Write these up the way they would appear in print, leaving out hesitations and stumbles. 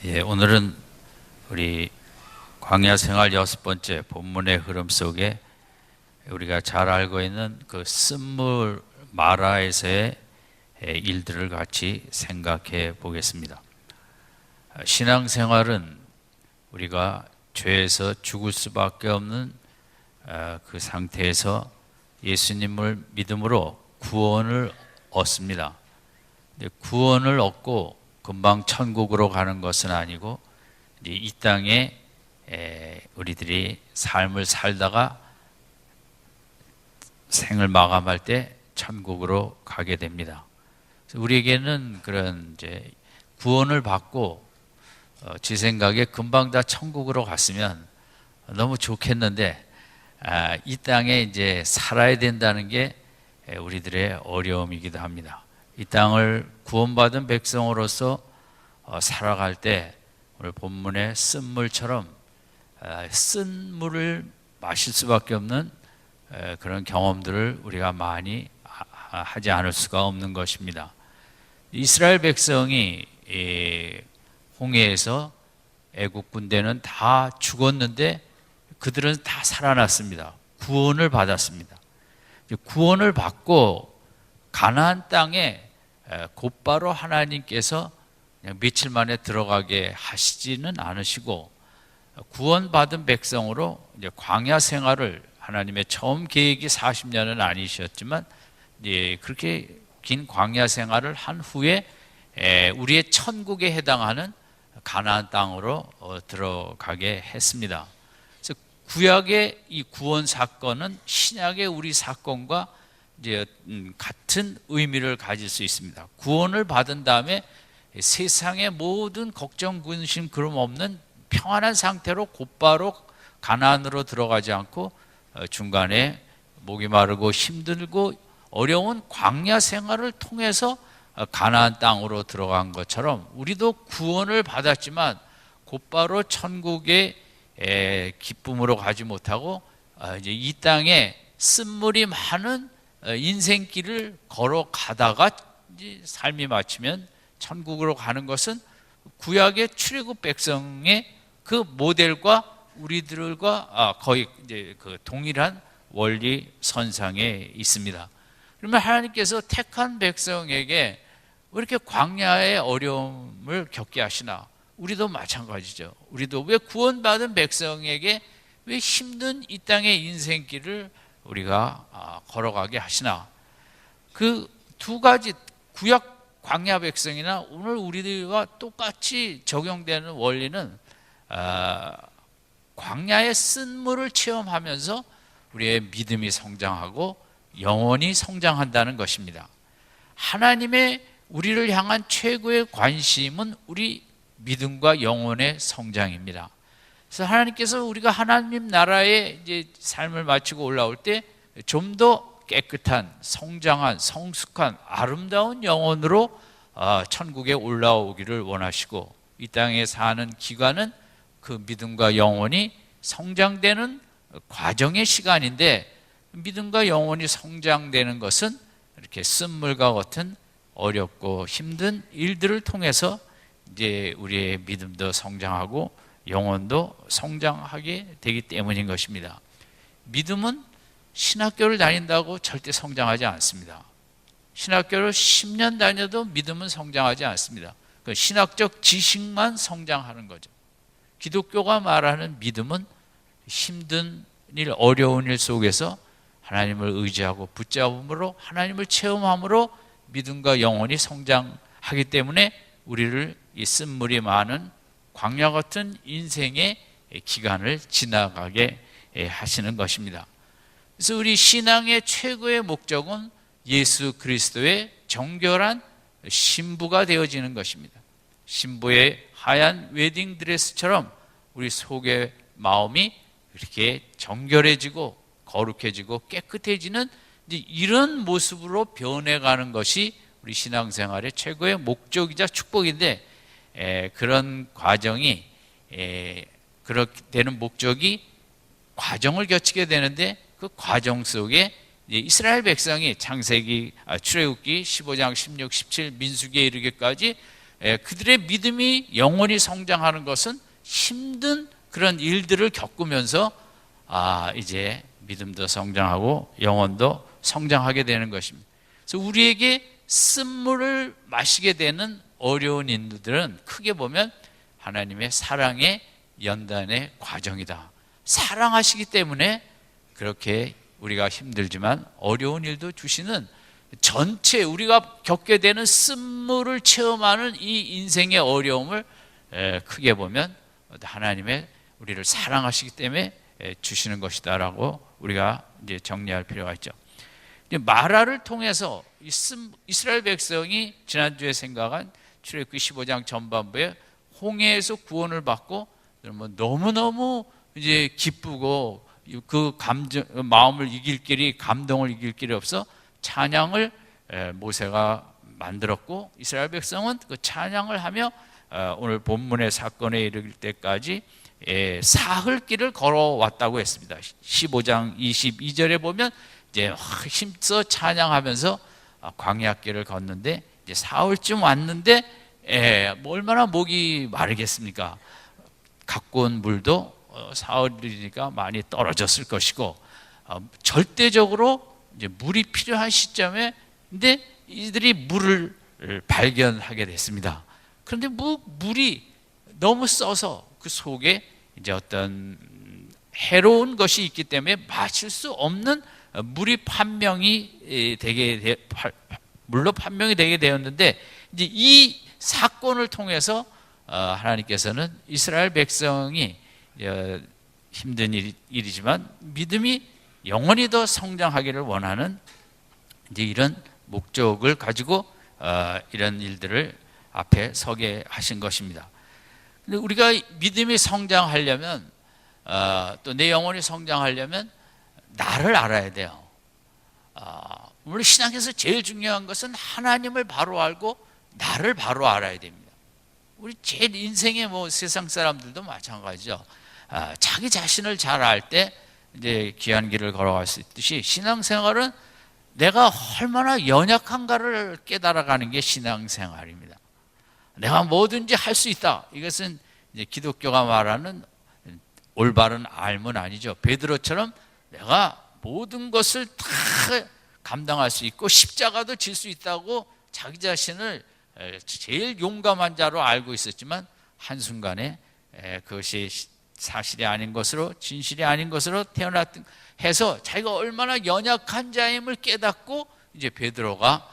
오늘은 우리 광야 생활 6번째 본문의 흐름 속에 우리가 잘 알고 있는 그 쓴물 마라에서의 일들을 같이 생각해 보겠습니다. 신앙생활은 우리가 죄에서 죽을 수밖에 없는 그 상태에서 예수님을 믿음으로 구원을 얻습니다. 구원을 얻고 금방 천국으로 가는 것은 아니고 이 땅에 우리들이 삶을 살다가 생을 마감할 때 천국으로 가게 됩니다. 우리에게는 그런 이제 구원을 받고 제 생각에 금방 다 천국으로 갔으면 너무 좋겠는데 이 땅에 이제 살아야 된다는 게 우리들의 어려움이기도 합니다. 이 땅을 구원받은 백성으로서 살아갈 때 오늘 본문의 쓴물처럼 쓴 물을 마실 수밖에 없는 그런 경험들을 우리가 많이 하지 않을 수가 없는 것입니다. 이스라엘 백성이 홍해에서 애국 군대는 다 죽었는데 그들은 다 살아났습니다. 구원을 받았습니다. 구원을 받고 가나안 땅에 곧바로 하나님께서 그냥 며칠 만에 들어가게 하시지는 않으시고 구원받은 백성으로 이제 광야 생활을 하나님의 처음 계획이 40년은 아니셨지만 그렇게 긴 광야 생활을 한 후에 우리의 천국에 해당하는 가나안 땅으로 들어가게 했습니다. 그래서 구약의 이 구원 사건은 신약의 우리 사건과 이제 같은 의미를 가질 수 있습니다. 구원을 받은 다음에 세상의 모든 걱정, 근심, 그럼 없는 평안한 상태로 곧바로 가나안으로 들어가지 않고 중간에 목이 마르고 힘들고 어려운 광야 생활을 통해서 가나안 땅으로 들어간 것처럼 우리도 구원을 받았지만 곧바로 천국의 기쁨으로 가지 못하고 이제 이 땅에 쓴물이 많은 인생길을 걸어가다가 이제 삶이 마치면 천국으로 가는 것은 구약의 출애굽 백성의 그 모델과 우리들과 거의 이제 그 동일한 원리 선상에 있습니다. 그러면 하나님께서 택한 백성에게 왜 이렇게 광야의 어려움을 겪게 하시나? 우리도 마찬가지죠. 우리도 왜 구원받은 백성에게 왜 힘든 이 땅의 인생길을 우리가 걸어가게 하시나? 그 두 가지 구약 광야 백성이나 오늘 우리들과 똑같이 적용되는 원리는 광야의 쓴물을 체험하면서 우리의 믿음이 성장하고 영혼이 성장한다는 것입니다. 하나님의 우리를 향한 최고의 관심은 우리 믿음과 영혼의 성장입니다. 그래서 하나님께서 우리가 하나님 나라의 이제 삶을 마치고 올라올 때 좀 더 깨끗한, 성장한, 성숙한, 아름다운 영혼으로 천국에 올라오기를 원하시고 이 땅에 사는 기간은 그 믿음과 영혼이 성장되는 과정의 시간인데 믿음과 영혼이 성장되는 것은 이렇게 쓴물과 같은 어렵고 힘든 일들을 통해서 이제 우리의 믿음도 성장하고 영혼도 성장하게 되기 때문인 것입니다. 믿음은 신학교를 다닌다고 절대 성장하지 않습니다. 신학교를 10년 다녀도 믿음은 성장하지 않습니다. 그 신학적 지식만 성장하는 거죠. 기독교가 말하는 믿음은 힘든 일, 어려운 일 속에서 하나님을 의지하고 붙잡음으로 하나님을 체험함으로 믿음과 영혼이 성장하기 때문에 우리를 이 쓴물이 많은 광야 같은 인생의 기간을 지나가게 하시는 것입니다. 그래서 우리 신앙의 최고의 목적은 예수 그리스도의 정결한 신부가 되어지는 것입니다. 신부의 하얀 웨딩드레스처럼 우리 속의 마음이 이렇게 정결해지고 거룩해지고 깨끗해지는 이런 모습으로 변해가는 것이 우리 신앙생활의 최고의 목적이자 축복인데 그런 과정이 그렇게 되는 목적이 과정을 거치게 되는데 그 과정 속에 이스라엘 백성이 출애굽기 15장 16, 17 민수기에 이르기까지 그들의 믿음이 영원히 성장하는 것은 힘든 그런 일들을 겪으면서 이제 믿음도 성장하고 영혼도 성장하게 되는 것입니다. 그래서 우리에게 쓴물을 마시게 되는 어려운 일들은 크게 보면 하나님의 사랑의 연단의 과정이다. 사랑하시기 때문에 그렇게 우리가 힘들지만 어려운 일도 주시는, 전체 우리가 겪게 되는 쓴물을 체험하는 이 인생의 어려움을 크게 보면 하나님의 우리를 사랑하시기 때문에 주시는 것이다라고 우리가 이제 정리할 필요가 있죠. 마라를 통해서 이스라엘 백성이 지난주에 생각한 출애굽기 15장 전반부에 홍해에서 구원을 받고 너무너무 이제 기쁘고 그 마음을 이길 길이, 감동을 이길 길이 없어 찬양을 모세가 만들었고, 이스라엘 백성은 그 찬양을 하며 오늘 본문의 사건에 이르길 때까지 사흘길을 걸어왔다고 했습니다. 15장 22절에 보면 이제 힘써 찬양하면서 광야길을 걷는데 이제 사흘쯤 왔는데 얼마나 목이 마르겠습니까? 갖고 온 물도 사흘이니까 많이 떨어졌을 것이고, 절대적으로 이제 물이 필요한 시점에 근데 이들이 물을 발견하게 됐습니다. 그런데 물이 너무 써서 그 속에 이제 어떤 해로운 것이 있기 때문에 마실 수 없는 물로 판명이 되게 되었는데, 이제 이 사건을 통해서 하나님께서는 이스라엘 백성이 힘든 일이지만 믿음이 영원히 더 성장하기를 원하는 이제 이런 목적을 가지고 이런 일들을 앞에 서게 하신 것입니다. 근데 우리가 믿음이 성장하려면 또 내 영혼이 성장하려면 나를 알아야 돼요. 물론 신앙에서 제일 중요한 것은 하나님을 바로 알고 나를 바로 알아야 됩니다. 우리 제일 인생의 세상 사람들도 마찬가지죠. 자기 자신을 잘 알 때 이제 귀한 길을 걸어갈 수 있듯이 신앙생활은 내가 얼마나 연약한가를 깨달아가는 게 신앙생활입니다. 내가 뭐든지 할 수 있다. 이것은 이제 기독교가 말하는 올바른 알문 아니죠. 베드로처럼 내가 모든 것을 다 감당할 수 있고 십자가도 질 수 있다고 자기 자신을 제일 용감한 자로 알고 있었지만 한순간에 그것이 사실이 아닌 것으로, 진실이 아닌 것으로 태어났던 해서 자기가 얼마나 연약한 자임을 깨닫고 이제 베드로가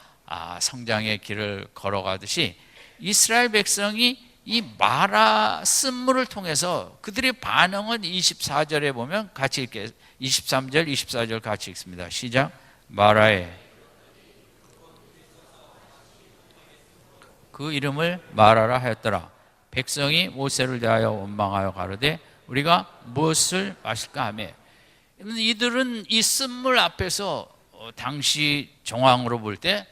성장의 길을 걸어가듯이 이스라엘 백성이 이 마라 쓴물을 통해서 그들의 반응은 24절에 보면 같이 읽게, 23절 24절 같이 읽습니다. 시작. 마라에 그 이름을 마라라 하였더라. 백성이 모세를 대하여 원망하여 가로되 우리가 무엇을 마실까 하며, 이들은 이 쓴물 앞에서 당시 정황으로 볼 때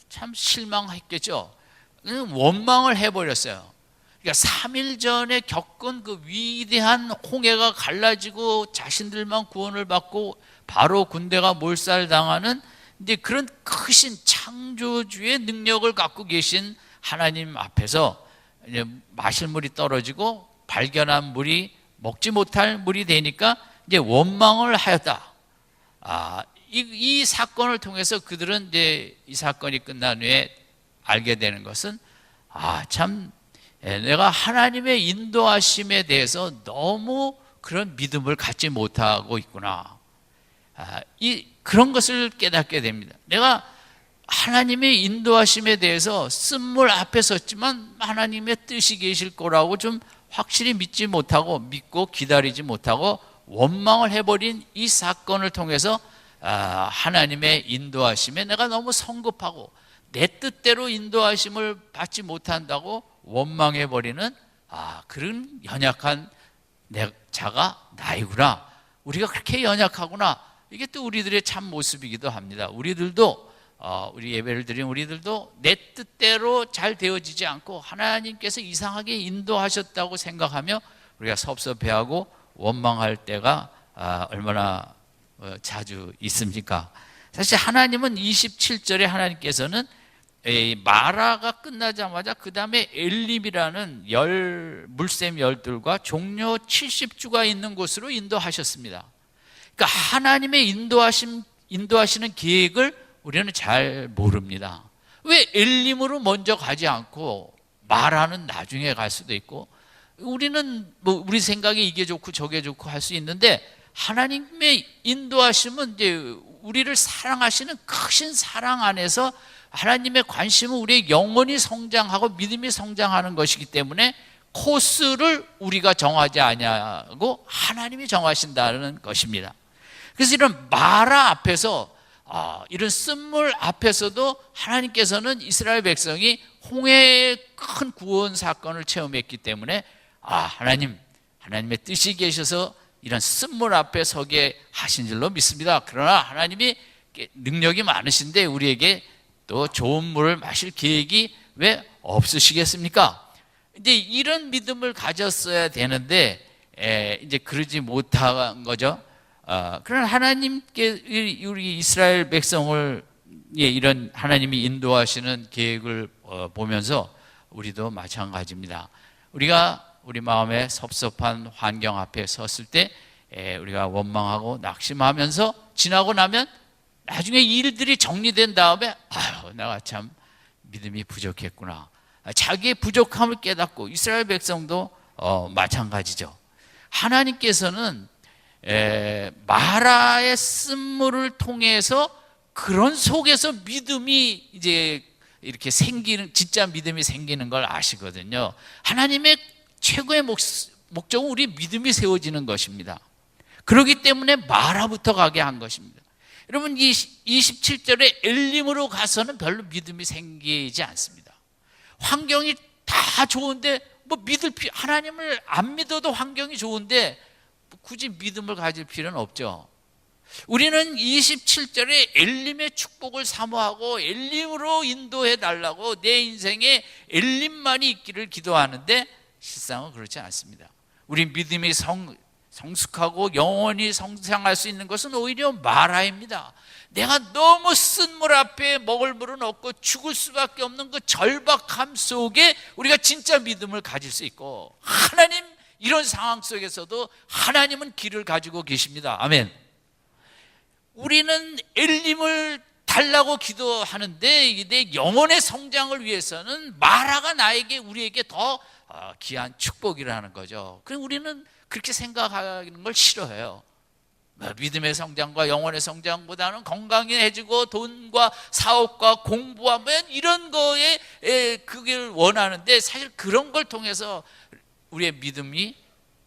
참 실망했겠죠. 원망을 해버렸어요. 그러니까 3일 전에 겪은 그 위대한 홍해가 갈라지고 자신들만 구원을 받고 바로 군대가 몰살당하는 이제 그런 크신 창조주의 능력을 갖고 계신 하나님 앞에서 이제 마실 물이 떨어지고 발견한 물이 먹지 못할 물이 되니까 이제 원망을 하였다. 이 사건을 통해서 그들은 이제 이 사건이 끝난 후에 알게 되는 것은 참 내가 하나님의 인도하심에 대해서 너무 그런 믿음을 갖지 못하고 있구나. 그런 것을 깨닫게 됩니다. 내가 하나님의 인도하심에 대해서 쓴물 앞에 섰지만 하나님의 뜻이 계실 거라고 좀 확실히 믿지 못하고 믿고 기다리지 못하고 원망을 해버린 이 사건을 통해서 하나님의 인도하심에 내가 너무 성급하고 내 뜻대로 인도하심을 받지 못한다고 원망해버리는 그런 연약한 자가 나이구나. 우리가 그렇게 연약하구나. 이게 또 우리들의 참 모습이기도 합니다. 우리들도 우리 예배를 드린 우리들도 내 뜻대로 잘 되어지지 않고 하나님께서 이상하게 인도하셨다고 생각하며 우리가 섭섭해하고 원망할 때가 얼마나 자주 있습니까? 사실 하나님은 27절에 하나님께서는 마라가 끝나자마자 그 다음에 엘림이라는 물샘 열들과 종려 70주가 있는 곳으로 인도하셨습니다. 그러니까 하나님의 인도하시는 계획을 우리는 잘 모릅니다. 왜 엘림으로 먼저 가지 않고 마라는 나중에 갈 수도 있고, 우리는 뭐 우리 생각에 이게 좋고 저게 좋고 할 수 있는데, 하나님의 인도하심은 이제 우리를 사랑하시는 크신 사랑 안에서 하나님의 관심은 우리의 영혼이 성장하고 믿음이 성장하는 것이기 때문에 코스를 우리가 정하지 아니하고 하나님이 정하신다는 것입니다. 그래서 이런 마라 앞에서, 이런 쓴물 앞에서도 하나님께서는 이스라엘 백성이 홍해의 큰 구원 사건을 체험했기 때문에 하나님의 뜻이 계셔서 이런 쓴물 앞에 서게 하신 줄로 믿습니다. 그러나 하나님이 능력이 많으신데 우리에게 또 좋은 물을 마실 계획이 왜 없으시겠습니까? 이제 이런 믿음을 가졌어야 되는데 이제 그러지 못한 거죠. 그러나 하나님께 우리 이스라엘 백성을 이런 하나님이 인도하시는 계획을 보면서 우리도 마찬가지입니다. 우리가 우리 마음에 섭섭한 환경 앞에 섰을 때 우리가 원망하고 낙심하면서 지나고 나면 나중에 이 일들이 정리된 다음에 내가 참 믿음이 부족했구나, 자기의 부족함을 깨닫고, 이스라엘 백성도 마찬가지죠. 하나님께서는 마라의 쓴물을 통해서 그런 속에서 믿음이 이제 이렇게 생기는, 진짜 믿음이 생기는 걸 아시거든요. 하나님의 최고의 목적은 우리 믿음이 세워지는 것입니다. 그렇기 때문에 마라부터 가게 한 것입니다. 여러분, 이 27절에 엘림으로 가서는 별로 믿음이 생기지 않습니다. 환경이 다 좋은데 하나님을 안 믿어도 환경이 좋은데 굳이 믿음을 가질 필요는 없죠. 우리는 27절에 엘림의 축복을 사모하고 엘림으로 인도해 달라고 내 인생에 엘림만이 있기를 기도하는데 실상은 그렇지 않습니다. 우리 믿음이 성숙하고 영원히 성장할 수 있는 것은 오히려 마라입니다. 내가 너무 쓴 물 앞에 먹을 물은 없고 죽을 수밖에 없는 그 절박함 속에 우리가 진짜 믿음을 가질 수 있고, 하나님 이런 상황 속에서도 하나님은 길을 가지고 계십니다. 아멘. 우리는 엘림을 달라고 기도하는데 내 영혼의 성장을 위해서는 마라가 우리에게 더 귀한 축복이라는 거죠. 그럼 우리는 그렇게 생각하는 걸 싫어해요. 믿음의 성장과 영혼의 성장보다는 건강해지고 돈과 사업과 공부와 이런 거에 그걸 원하는데, 사실 그런 걸 통해서 우리의 믿음이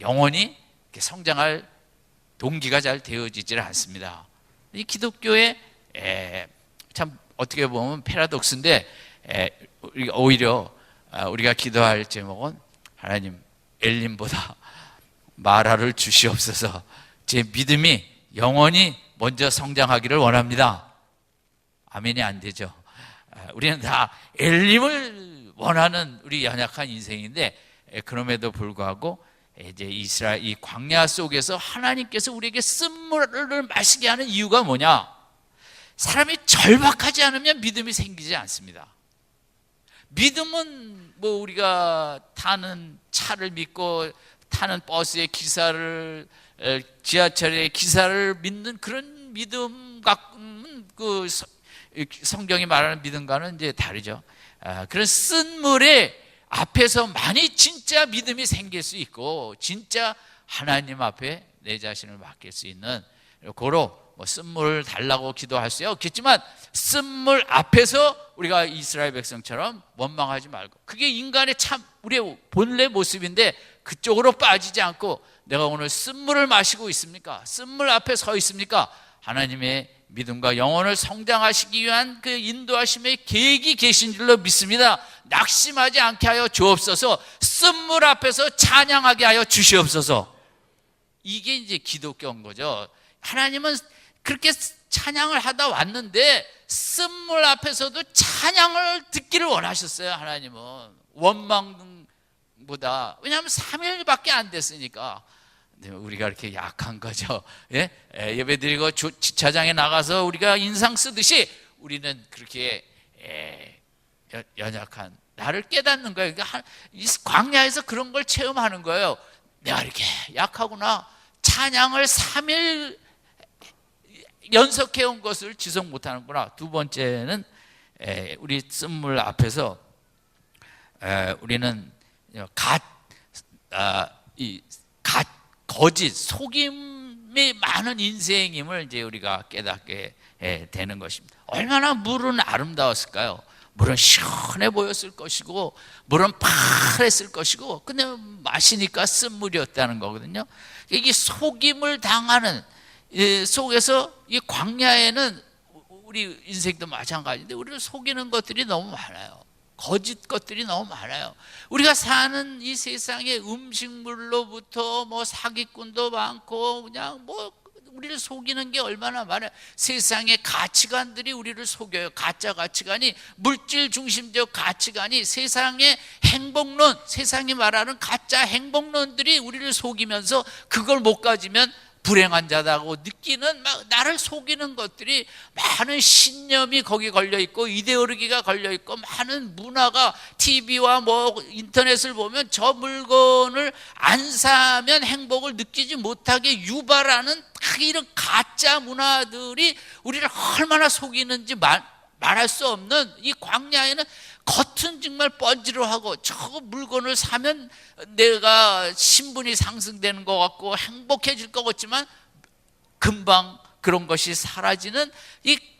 영혼이 성장할 동기가 잘 되어지질 않습니다. 이 기독교의 참 어떻게 보면 패러독스인데, 오히려 우리가 기도할 제목은 하나님 엘림보다 마라를 주시옵소서, 제 믿음이 영원히 먼저 성장하기를 원합니다. 아멘이 안 되죠. 우리는 다 엘림을 원하는 우리 연약한 인생인데, 그럼에도 불구하고 이제 이스라엘 이 광야 속에서 하나님께서 우리에게 쓴물을 마시게 하는 이유가 뭐냐? 사람이 절박하지 않으면 믿음이 생기지 않습니다. 믿음은 우리가 타는 차를 믿고 타는 버스의 기사를, 지하철의 기사를 믿는 그런 믿음과는 성경이 말하는 믿음과는 이제 다르죠. 그런 쓴물에 앞에서 많이 진짜 믿음이 생길 수 있고, 진짜 하나님 앞에 내 자신을 맡길 수 있는, 고로 쓴물 달라고 기도할 수 없겠지만 쓴물 앞에서 우리가 이스라엘 백성처럼 원망하지 말고, 그게 인간의 참 우리의 본래 모습인데 그쪽으로 빠지지 않고, 내가 오늘 쓴물을 마시고 있습니까? 쓴물 앞에 서 있습니까? 하나님의 믿음과 영혼을 성장하시기 위한 그 인도하심의 계획이 계신 줄로 믿습니다. 낙심하지 않게 하여 주옵소서. 쓴물 앞에서 찬양하게 하여 주시옵소서. 이게 이제 기독교인 거죠. 하나님은 그렇게 찬양을 하다 왔는데 쓴물 앞에서도 찬양을 듣기를 원하셨어요. 하나님은 원망보다, 왜냐하면 3일밖에 안 됐으니까. 우리가 이렇게 약한 거죠. 예배 드리고 주차장에 나가서 우리가 인상 쓰듯이 우리는 그렇게 연약한 나를 깨닫는 거예요. 그러니까 이 광야에서 그런 걸 체험하는 거예요. 내가 이렇게 약하구나. 찬양을 3일 연속해온 것을 지속 못하는구나. 두 번째는 우리 쓴물 앞에서 우리는 거짓, 속임이 많은 인생임을 이제 우리가 깨닫게 되는 것입니다. 얼마나 물은 아름다웠을까요? 물은 시원해 보였을 것이고, 물은 파랬을 것이고, 근데 마시니까 쓴물이었다는 거거든요. 이게 속임을 당하는 속에서 이 광야에는 우리 인생도 마찬가지인데 우리를 속이는 것들이 너무 많아요. 거짓 것들이 너무 많아요. 우리가 사는 이 세상에 음식물로부터 뭐 사기꾼도 많고 그냥 뭐 우리를 속이는 게 얼마나 많아요. 세상의 가치관들이 우리를 속여요. 가짜 가치관이, 물질 중심적 가치관이, 세상의 행복론, 세상이 말하는 가짜 행복론들이 우리를 속이면서 그걸 못 가지면 불행한 자다고 느끼는, 막 나를 속이는 것들이 많은 신념이 거기 걸려 있고 이데올로기가 걸려 있고 많은 문화가, TV와 뭐 인터넷을 보면 저 물건을 안 사면 행복을 느끼지 못하게 유발하는 이런 가짜 문화들이 우리를 얼마나 속이는지 말할 수 없는 이 광야에는 겉은 정말 번지르하고 저 물건을 사면 내가 신분이 상승되는 것 같고 행복해질 것 같지만 금방 그런 것이 사라지는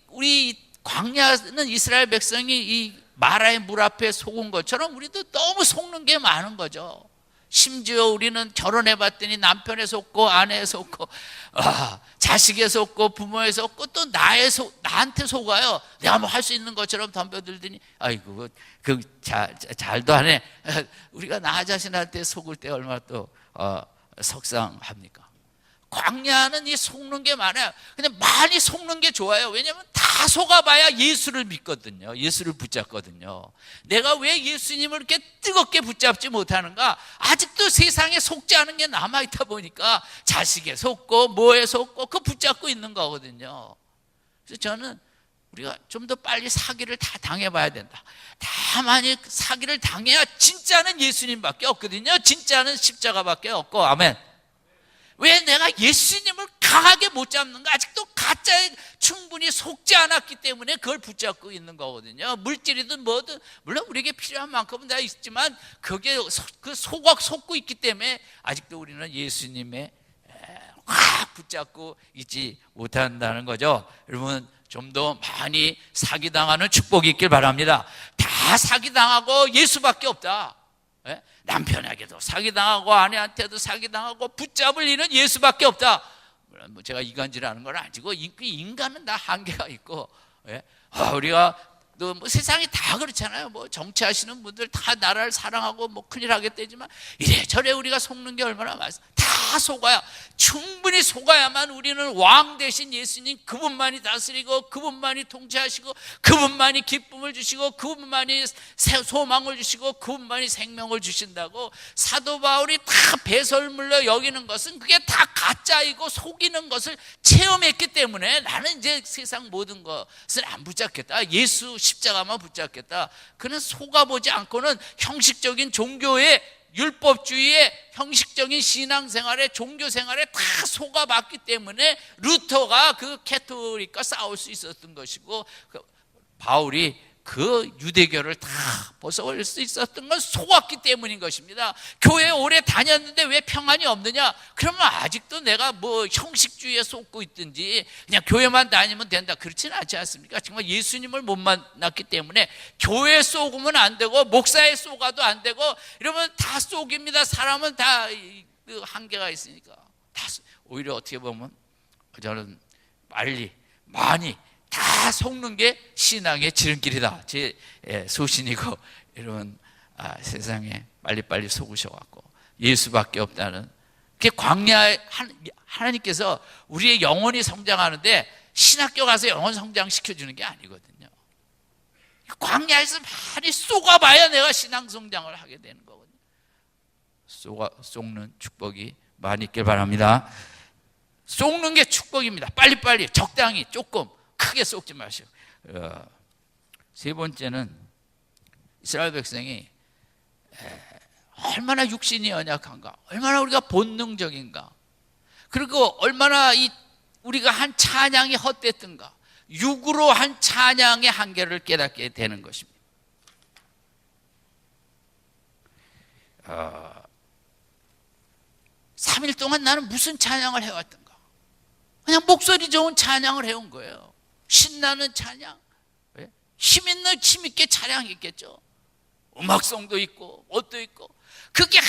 우리 광야는 이스라엘 백성이 이 마라의 물 앞에 속은 것처럼 우리도 너무 속는 게 많은 거죠. 심지어 우리는 결혼해 봤더니 남편에 속고 아내에 속고 자식에 속고 부모에 속고 또 나한테 속아요. 내가 뭐 할 수 있는 것처럼 덤벼들더니 아이고 잘도 하네. 우리가 나 자신한테 속을 때 얼마나 또 속상합니까? 광야는 이 속는 게 많아요. 근데 많이 속는 게 좋아요. 왜냐하면 다 속아봐야 예수를 믿거든요. 예수를 붙잡거든요. 내가 왜 예수님을 이렇게 뜨겁게 붙잡지 못하는가? 아직도 세상에 속지 않은 게 남아있다 보니까 자식에 속고 뭐에 속고 그거 붙잡고 있는 거거든요. 그래서 저는 우리가 좀 더 빨리 사기를 다 당해봐야 된다. 다만이 사기를 당해야 진짜는 예수님밖에 없거든요. 진짜는 십자가밖에 없고. 아멘. 왜 내가 예수님을 강하게 못 잡는가? 아직도 가짜에 충분히 속지 않았기 때문에 그걸 붙잡고 있는 거거든요. 물질이든 뭐든 물론 우리에게 필요한 만큼은 다 있지만 그게 속고 있기 때문에 아직도 우리는 예수님의 확 붙잡고 있지 못한다는 거죠. 여러분 좀 더 많이 사기당하는 축복이 있길 바랍니다. 다 사기당하고 예수밖에 없다. 남편에게도 사기당하고 아내한테도 사기당하고 붙잡을 일은 예수밖에 없다. 뭐 제가 이간질하는 건 아니고 인간은 다 한계가 있고 우리가 또 뭐 세상이 다 그렇잖아요. 뭐 정치하시는 분들 다 나라를 사랑하고 뭐 큰일 하겠다지만 이래저래 우리가 속는 게 얼마나 많아요. 다 속아야, 충분히 속아야만 우리는 왕 대신 예수님 그분만이 다스리고 그분만이 통치하시고 그분만이 기쁨을 주시고 그분만이 소망을 주시고 그분만이 생명을 주신다고 사도 바울이 다 배설물로 여기는 것은 그게 다 가짜이고 속이는 것을 체험했기 때문에 나는 이제 세상 모든 것을 안 붙잡겠다. 예수 십자가만 붙잡겠다. 그는 속아보지 않고는 형식적인 종교의 율법주의의 형식적인 신앙생활에 종교생활에 다 속아봤기 때문에 루터가 그 캐톨릭과 싸울 수 있었던 것이고 바울이 그 유대교를 다 벗어올 수 있었던 건 속았기 때문인 것입니다. 교회에 오래 다녔는데 왜 평안이 없느냐? 그러면 아직도 내가 뭐 형식주의에 속고 있든지 그냥 교회만 다니면 된다, 그렇지는 않지 않습니까? 정말 예수님을 못 만났기 때문에 교회에 속으면 안 되고 목사에 속아도 안 되고 이러면 다 속입니다. 사람은 다 그 한계가 있으니까 오히려 어떻게 보면 저는 많이 다 속는 게 신앙의 지름길이다. 제 소신이고 이런 세상에 빨리빨리 속으셔갖고 예수밖에 없다는 그게 광야에 하나님께서 우리의 영혼이 성장하는데 신학교 가서 영혼 성장시켜주는 게 아니거든요. 광야에서 많이 쏘가봐야 내가 신앙 성장을 하게 되는 거거든요. 쏘는 축복이 많이 있길 바랍니다. 쏘는 게 축복입니다. 빨리빨리 적당히 조금 크게 쏘지 마시고. 세 번째는 이스라엘 백성이 얼마나 육신이 연약한가, 얼마나 우리가 본능적인가, 그리고 얼마나 우리가 한 찬양이 헛됐던가, 육으로 한 찬양의 한계를 깨닫게 되는 것입니다. 3일 동안 나는 무슨 찬양을 해왔던가, 그냥 목소리 좋은 찬양을 해온 거예요. 신나는 찬양, 힘있는 힘있게 찬양했겠죠. 음악성도 있고 옷도 있고, 그게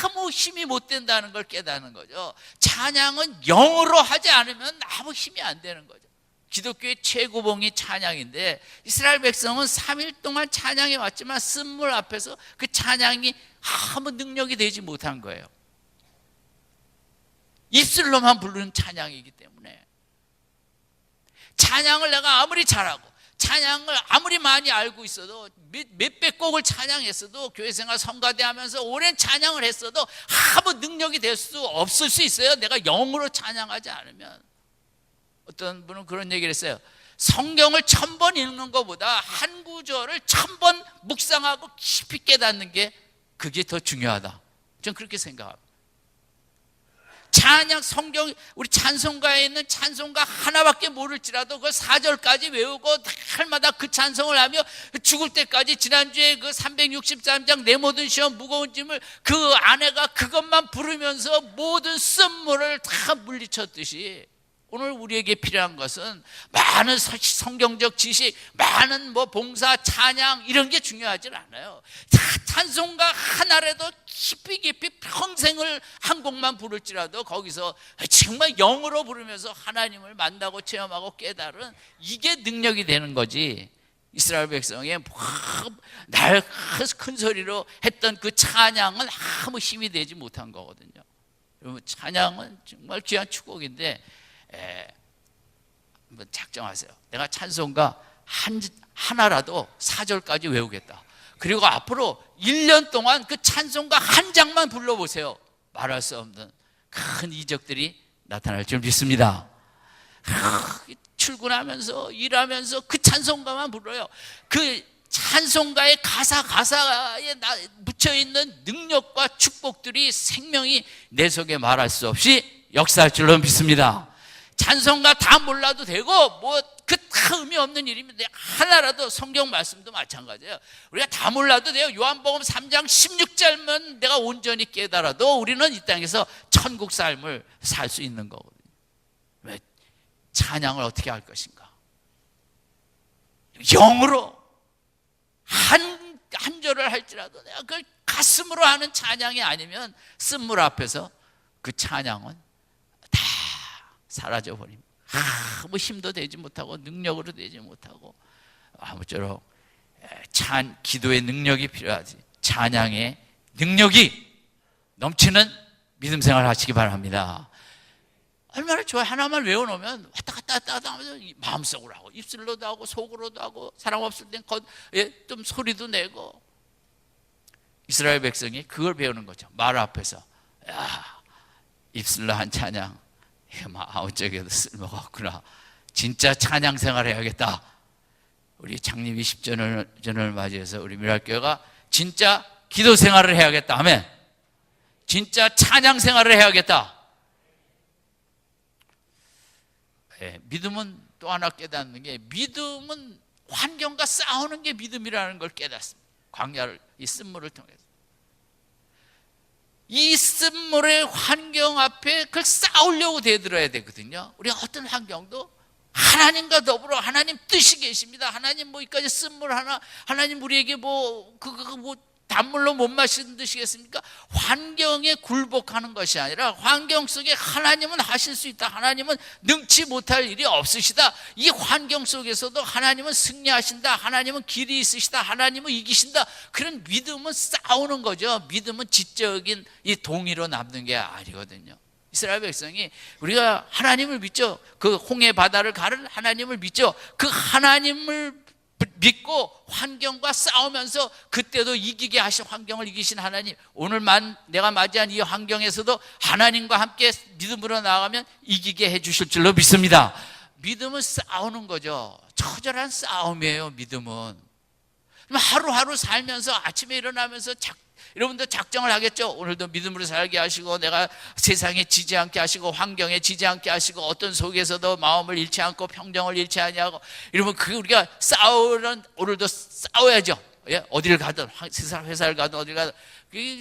아무 힘이 못 된다는 걸 깨닫는 거죠. 찬양은 영어로 하지 않으면 아무 힘이 안 되는 거죠. 기독교의 최고봉이 찬양인데, 이스라엘 백성은 3일 동안 찬양해 왔지만 쓴물 앞에서 그 찬양이 아무 능력이 되지 못한 거예요. 입술로만 부르는 찬양이기 때문에. 찬양을 내가 아무리 잘하고 찬양을 아무리 많이 알고 있어도, 몇백 곡을 찬양했어도, 교회생활 성가대 하면서 오랜 찬양을 했어도 아무 능력이 될 수 없을 수 있어요. 내가 영으로 찬양하지 않으면. 어떤 분은 그런 얘기를 했어요. 성경을 1000번 읽는 것보다 한 구절을 1000번 묵상하고 깊이 깨닫는 게, 그게 더 중요하다. 저는 그렇게 생각합니다. 찬양, 성경, 우리 찬송가에 있는 찬송가 하나밖에 모를지라도 그 4절까지 외우고 날마다 그 찬송을 하며 죽을 때까지, 지난주에 그 363장 내 모든 시험 무거운 짐을, 그 아내가 그것만 부르면서 모든 쓴물을 다 물리쳤듯이, 오늘 우리에게 필요한 것은 많은 성경적 지식, 많은 봉사, 찬양 이런 게 중요하지 않아요. 찬송가 하나라도 깊이 평생을 한 곡만 부를지라도 거기서 정말 영으로 부르면서 하나님을 만나고 체험하고 깨달은, 이게 능력이 되는 거지. 이스라엘 백성의 날 큰 소리로 했던 그 찬양은 아무 힘이 되지 못한 거거든요. 여러분, 찬양은 정말 귀한 축복인데, 한번 작정하세요. 내가 찬송가 하나라도 4절까지 외우겠다. 그리고 앞으로 1년 동안 그 찬송가 한 장만 불러보세요. 말할 수 없는 큰 이적들이 나타날 줄 믿습니다. 출근하면서 일하면서 그 찬송가만 불러요. 그 찬송가의 가사에 묻혀있는 능력과 축복들이, 생명이 내 속에 말할 수 없이 역사할 줄로 믿습니다. 찬송가 다 몰라도 되고, 그 다 의미 없는 일입니다. 하나라도, 성경 말씀도 마찬가지예요. 우리가 다 몰라도 돼요. 요한복음 3장 16절만 내가 온전히 깨달아도 우리는 이 땅에서 천국 삶을 살 수 있는 거거든요. 왜? 찬양을 어떻게 할 것인가? 영으로 한 절을 할지라도 내가 그걸 가슴으로 하는 찬양이 아니면 쓴물 앞에서 그 찬양은 다 사라져버립니다. 아무 힘도 되지 못하고 능력으로 되지 못하고, 아무쪼록 기도의 능력이 필요하지, 찬양의 능력이 넘치는 믿음 생활 하시기 바랍니다. 얼마나 좋아요. 하나만 외워놓으면 왔다 갔다 하면서 마음속으로 하고 입술로도 하고 속으로도 하고, 사람 없을 땐 좀 소리도 내고. 이스라엘 백성이 그걸 배우는 거죠. 말 앞에서 입술로 한 찬양, 어쩌게도 쓸모가 없구나. 진짜 찬양 생활 해야겠다. 우리 창립 20주년을 맞이해서 우리 미랄교회가 진짜 기도 생활을 해야겠다. 아멘. 진짜 찬양 생활을 해야겠다. 믿음은 또 하나 깨닫는 게, 믿음은 환경과 싸우는 게 믿음이라는 걸 깨닫습니다. 광야를, 이 쓴물을 통해서. 이 쓴물의 환경 앞에 그걸 싸우려고 대들어야 되거든요. 우리가 어떤 환경도 하나님과 더불어, 하나님 뜻이 계십니다. 하나님 이까지 쓴물 하나, 하나님 우리에게 단물로 못 마시는 듯이겠습니까? 환경에 굴복하는 것이 아니라 환경 속에 하나님은 하실 수 있다. 하나님은 능치 못할 일이 없으시다. 이 환경 속에서도 하나님은 승리하신다. 하나님은 길이 있으시다. 하나님은 이기신다. 그런 믿음은 싸우는 거죠. 믿음은 지적인 이 동의로 남는 게 아니거든요. 이스라엘 백성이, 우리가 하나님을 믿죠. 그 홍해 바다를 가른 하나님을 믿죠. 그 하나님을 믿고 환경과 싸우면서 그때도 이기게 하신, 환경을 이기신 하나님, 오늘만 내가 맞이한 이 환경에서도 하나님과 함께 믿음으로 나아가면 이기게 해주실 줄로 믿습니다. 믿음은 싸우는 거죠. 처절한 싸움이에요. 믿음은 하루하루 살면서 아침에 일어나면서 여러분도 작정을 하겠죠. 오늘도 믿음으로 살게 하시고, 내가 세상에 지지 않게 하시고, 환경에 지지 않게 하시고, 어떤 속에서도 마음을 잃지 않고 평정을 잃지 아니하고. 여러분, 우리가 오늘도 싸워야죠. 예? 어디를 가든, 회사를 가든 어디를 가든.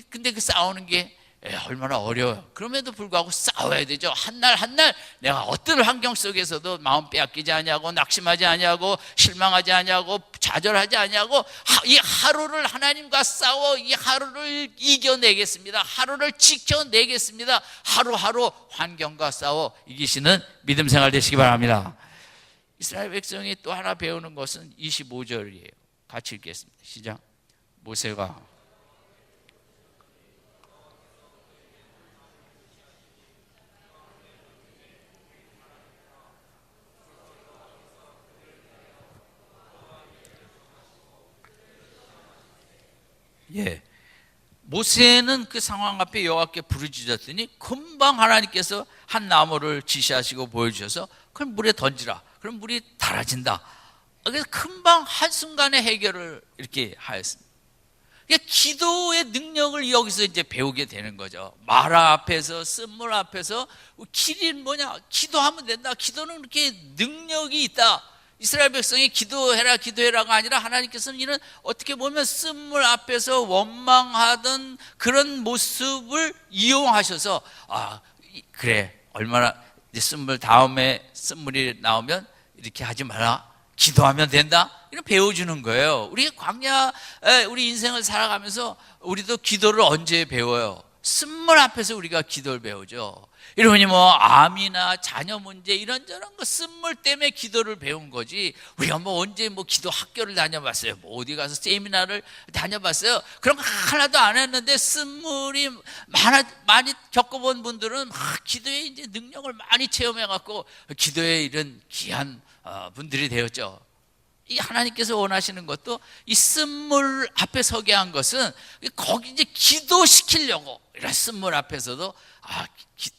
근데 그 싸우는 게 얼마나 어려워요. 그럼에도 불구하고 싸워야 되죠. 한날 한날 내가 어떤 환경 속에서도 마음 빼앗기지 아니하고, 낙심하지 아니하고, 실망하지 아니하고, 좌절하지 아니하고, 이 하루를 하나님과 싸워 이 하루를 이겨내겠습니다. 하루를 지켜내겠습니다. 하루하루 환경과 싸워 이기시는 믿음 생활 되시기 바랍니다. 이스라엘 백성이 또 하나 배우는 것은 25절이에요. 같이 읽겠습니다. 시작. 모세가 모세는 그 상황 앞에 여호와께 부르짖었더니 금방 하나님께서 한 나무를 지시하시고 보여주셔서 그걸 물에 던지라. 그럼 물이 달아진다. 그래서 금방 한순간에 해결을 이렇게 하였습니다. 그러니까 기도의 능력을 여기서 이제 배우게 되는 거죠. 마라 앞에서, 쓴물 앞에서 길이 뭐냐? 기도하면 된다. 기도는 그렇게 능력이 있다. 이스라엘 백성이 기도해라가 아니라 하나님께서는 이런 어떻게 보면 쓴물 앞에서 원망하던 그런 모습을 이용하셔서, 그래, 얼마나 이제 다음에 쓴물이 나오면 이렇게 하지 마라, 기도하면 된다, 이런 배워주는 거예요. 우리 인생을 살아가면서 우리도 기도를 언제 배워요? 쓴물 앞에서 우리가 기도를 배우죠. 여러분이 암이나 자녀 문제 이런저런 거 쓴물 때문에 기도를 배운 거지, 우리가 언제 기도 학교를 다녀봤어요? 어디 가서 세미나를 다녀봤어요? 그런 거 하나도 안 했는데, 쓴물이 많이 겪어본 분들은 기도의 이제 능력을 많이 체험해갖고 기도의 이런 귀한 분들이 되었죠. 이 하나님께서 원하시는 것도 이 쓴물 앞에 서게 한 것은 거기 이제 기도시키려고, 이런 쓴물 앞에서도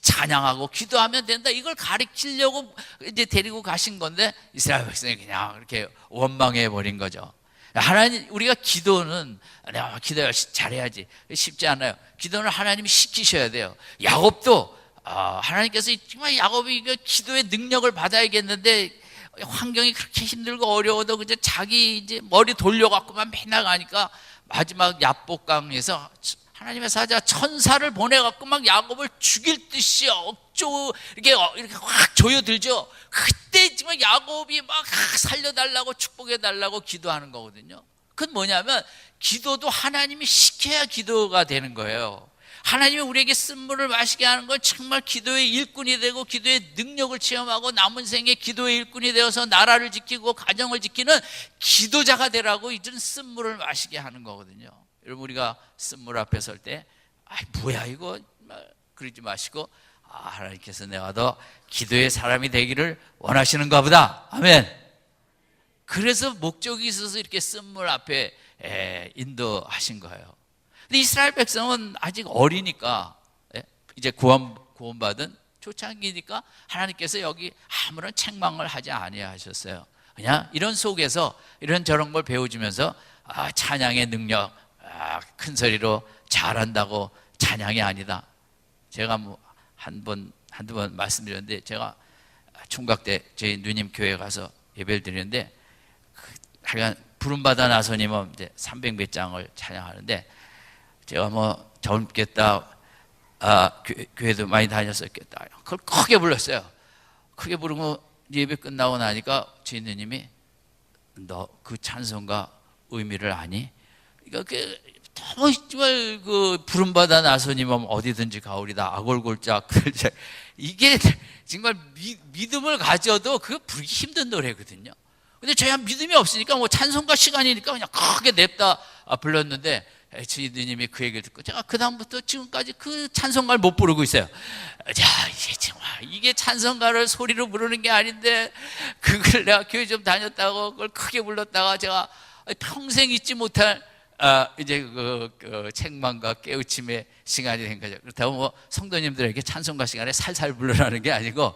찬양하고 기도하면 된다, 이걸 가르치려고 이제 데리고 가신 건데, 이스라엘 백성이 그냥 이렇게 원망해 버린 거죠. 하나님, 우리가 기도는 내가 기도 열심히 잘해야지 쉽지 않아요. 기도는 하나님이 시키셔야 돼요. 야곱도 하나님께서 정말 야곱이 기도의 능력을 받아야겠는데, 환경이 그렇게 힘들고 어려워도 그저 자기 이제 머리 돌려갖고만 맨날 가니까 마지막 야복강에서 하나님의 사자 천사를 보내갖고 막 야곱을 죽일 듯이 이렇게 확 조여들죠. 그때 지금 야곱이 막 살려달라고 축복해달라고 기도하는 거거든요. 그건 뭐냐면, 기도도 하나님이 시켜야 기도가 되는 거예요. 하나님이 우리에게 쓴물을 마시게 하는 건 정말 기도의 일꾼이 되고, 기도의 능력을 체험하고, 남은 생에 기도의 일꾼이 되어서 나라를 지키고 가정을 지키는 기도자가 되라고 이런 쓴물을 마시게 하는 거거든요. 여러분, 우리가 쓴물 앞에 설 때 뭐야 이거 그러지 마시고, 하나님께서 내가 더 기도의 사람이 되기를 원하시는가 보다. 아멘. 그래서 목적이 있어서 이렇게 쓴물 앞에 인도하신 거예요. 근데 이스라엘 백성은 아직 어리니까, 이제 구원받은 초창기니까 하나님께서 여기 아무런 책망을 하지 아니하셨어요. 그냥 이런 속에서 이런 저런 걸 배워주면서 찬양의 능력, 큰 소리로 잘한다고 찬양이 아니다. 제가 한두 번 말씀드렸는데, 제가 총각 때 저희 누님 교회 가서 예배를 드리는데, 하여간 부름받아 나서님은 이제 300몇 장을 찬양하는데, 제가 젊겠다, 교회도 많이 다녔었겠다, 그걸 크게 불렀어요. 크게 부르고 예배 끝나고 나니까 저희 누님이, 너 그 찬송가 의미를 아니? 그러니까 너무 정말 부름받아 나서님은 어디든지 가오리다, 악골골짝, 이게 정말 믿음을 가져도 그거 부르기 힘든 노래거든요. 근데 저희가 믿음이 없으니까 찬송가 시간이니까 그냥 크게 냅다 불렀는데, 저희 누님이 그 얘기를 듣고 제가 그 다음부터 지금까지 그 찬송가를 못 부르고 있어요. 자, 이게 정말 이게 찬송가를 소리로 부르는 게 아닌데, 그걸 내가 교회 좀 다녔다고 그걸 크게 불렀다가 제가 평생 잊지 못할 이제 그 책망과 깨우침의 시간이 된 거죠. 그렇다고 성도님들에게 찬송가 시간에 살살 부르라는 게 아니고,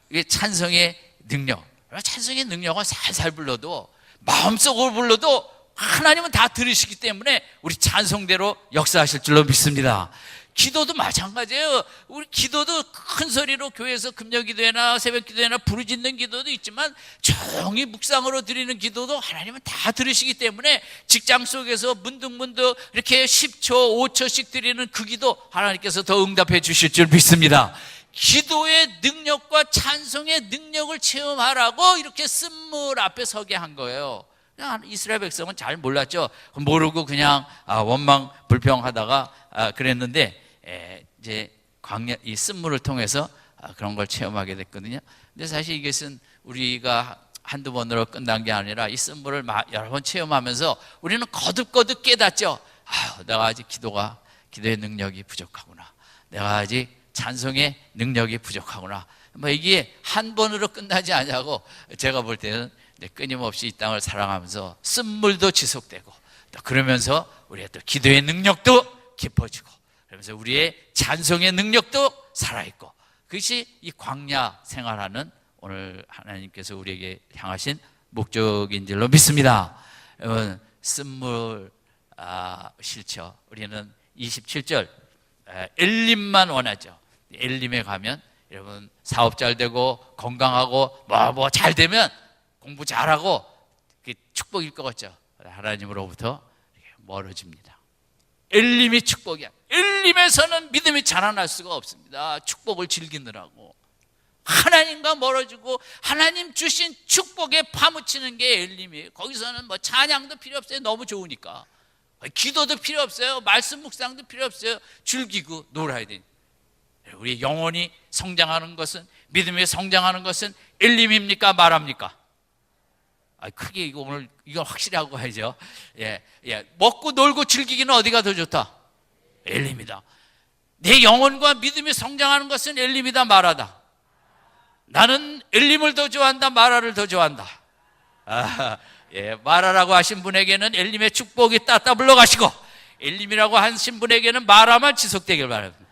이게 찬송의 능력은 살살 불러도, 마음속으로 불러도 하나님은 다 들으시기 때문에 우리 찬송대로 역사하실 줄로 믿습니다. 기도도 마찬가지예요. 우리 기도도 큰 소리로 교회에서 금요기도회나 새벽기도회나 부르짖는 기도도 있지만 조용히 묵상으로 드리는 기도도 하나님은 다 들으시기 때문에 직장 속에서 문득문득 이렇게 10초, 5초씩 드리는 그 기도 하나님께서 더 응답해 주실 줄 믿습니다. 기도의 능력과 찬송의 능력을 체험하라고 이렇게 쓴물 앞에 서게 한 거예요. 이스라엘 백성은 잘 몰랐죠. 모르고 그냥 원망 불평하다가 그랬는데 이제 광야 이 쓴물을 통해서 그런 걸 체험하게 됐거든요. 근데 사실 이것은 우리가 한두 번으로 끝난 게 아니라 이 쓴물을 여러 번 체험하면서 우리는 거듭거듭 깨닫죠. 내가 아직 기도의 능력이 부족하구나. 내가 아직 찬송의 능력이 부족하구나. 이게 한 번으로 끝나지 않냐고 제가 볼 때는 끊임없이 이 땅을 사랑하면서 쓴물도 지속되고 또 그러면서 우리가 또 기도의 능력도 깊어지고 그러면서 우리의 찬송의 능력도 살아있고 그것이 이 광야 생활하는 오늘 하나님께서 우리에게 향하신 목적인 줄로 믿습니다. 여러분 쓴물 싫죠. 우리는 27절 엘림만 원하죠. 엘림에 가면 여러분 사업 잘 되고 건강하고 뭐 잘 되면 공부 잘하고 축복일 것 같죠. 하나님으로부터 멀어집니다. 엘림이 축복이야. 엘림에서는 믿음이 자라날 수가 없습니다. 축복을 즐기느라고 하나님과 멀어지고 하나님 주신 축복에 파묻히는 게 엘림이에요. 거기서는 뭐 찬양도 필요 없어요. 너무 좋으니까. 기도도 필요 없어요. 말씀 묵상도 필요 없어요. 즐기고 놀아야 돼. 우리 영혼이 성장하는 것은 믿음이 성장하는 것은 엘림입니까 말합니까? 크게 이거 오늘 이거 확실히 하고 가야죠. 먹고 놀고 즐기기는 어디가 더 좋다? 엘림이다. 내 영혼과 믿음이 성장하는 것은 엘림이다 말하다. 나는 엘림을 더 좋아한다 마라를 더 좋아한다. 마라라고 하신 분에게는 엘림의 축복이 따따블러 가시고 엘림이라고 하신 분에게는 마라만 지속되길 바랍니다.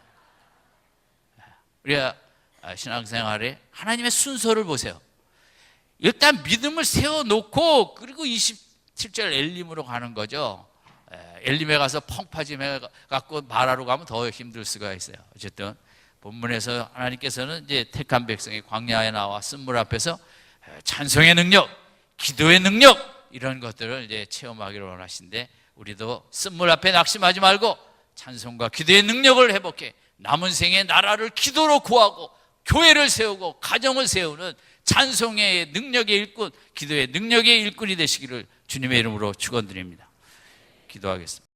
우리가 신앙생활에 하나님의 순서를 보세요. 일단 믿음을 세워놓고 그리고 27절 엘림으로 가는 거죠. 엘림에 가서 펑파짐해 갖고 마라로 가면 더 힘들 수가 있어요. 어쨌든 본문에서 하나님께서는 이제 택한 백성이 광야에 나와 쓴물 앞에서 찬송의 능력, 기도의 능력 이런 것들을 이제 체험하기를 원하신데 우리도 쓴물 앞에 낙심하지 말고 찬송과 기도의 능력을 회복해 남은 생에 나라를 기도로 구하고 교회를 세우고 가정을 세우는 찬송의 능력의 일꾼, 기도의 능력의 일꾼이 되시기를 주님의 이름으로 축원드립니다. 기도하겠습니다.